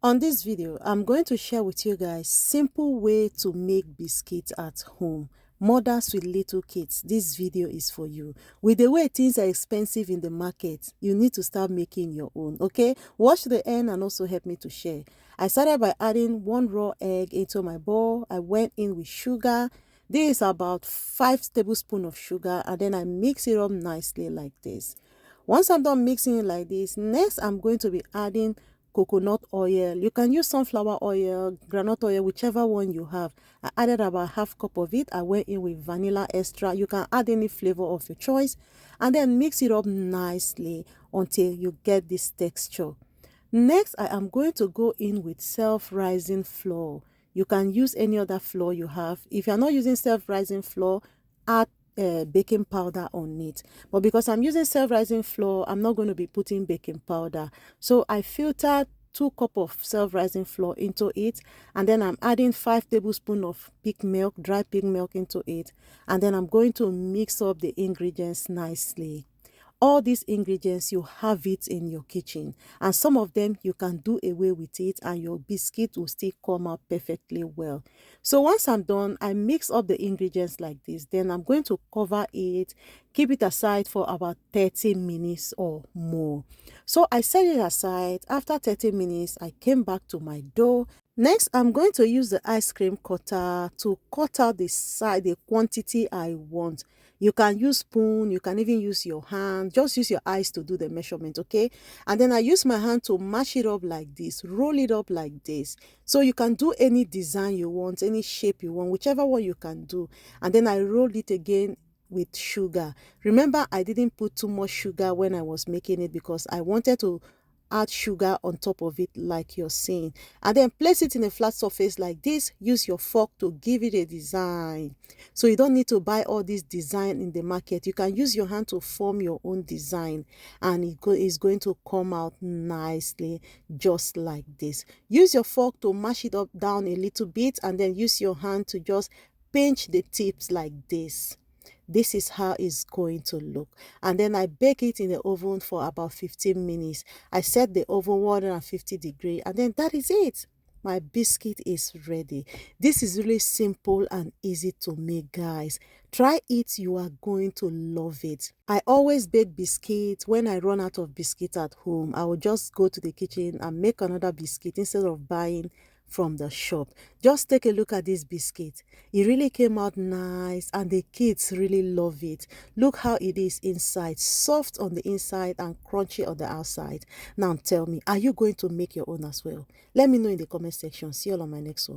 On this video, I'm going to share with you guys simple way to make biscuits at home. Mothers with little kids, this video is for you. With the way things are expensive in the market, you need to start making your own, okay? Watch the end and also help me to share. I started by adding 1 raw egg into my bowl. I went in with sugar. This is about 5 tablespoons of sugar, and then I mix it up nicely like this. Once I'm done mixing it like this, next I'm going to be adding coconut oil. You can use sunflower oil, groundnut oil, whichever one you have. I added about half cup of it. I went in with vanilla extra. You can add any flavor of your choice, and then mix it up nicely until you get this texture. Next, I am going to go in with self-rising flour. You can use any other flour you have. If you're not using self-rising flour, add baking powder on it. But because I'm using self-rising flour, I'm not going to be putting baking powder. So I filtered 2 cups of self-rising flour into it, and then I'm adding 5 tablespoons of pig milk, dry pig milk into it, and then I'm going to mix up the ingredients nicely. All these ingredients, you have it in your kitchen, and some of them you can do away with it and your biscuit will still come out perfectly well. So once I'm done, I mix up the ingredients like this. Then I'm going to cover it, keep it aside for about 30 minutes or more. So I set it aside. After 30 minutes, I came back to my dough. Next, I'm going to use the ice cream cutter to cut out the quantity I want. You can use spoon, you can even use your hand. Just use your eyes to do the measurement, okay? And then I use my hand to mash it up like this, roll it up like this. So you can do any design you want, any shape you want, whichever one you can do. And then I roll it again with sugar. Remember, I didn't put too much sugar when I was making it because I wanted to add sugar on top of it like you're seeing, and then place it in a flat surface like this. Use your fork to give it a design, so you don't need to buy all this design in the market. You can use your hand to form your own design, and it's going to come out nicely just like this. Use your fork to mash it up down a little bit, and then use your hand to just pinch the tips like this. This is how it's going to look, and then I bake it in the oven for about 15 minutes. I set the oven 150 degrees, and then that is it. My biscuit is ready. This is really simple and easy to make, guys. Try it, you are going to love it. I always bake biscuits. When I run out of biscuit at home, I will just go to the kitchen and make another biscuit instead of buying from the shop. Just take a look at this biscuit. It really came out nice and the kids really love it. Look how it is inside, soft on the inside and crunchy on the outside. Now tell me, are you going to make your own as well? Let me know in the comment section. See you all on my next one.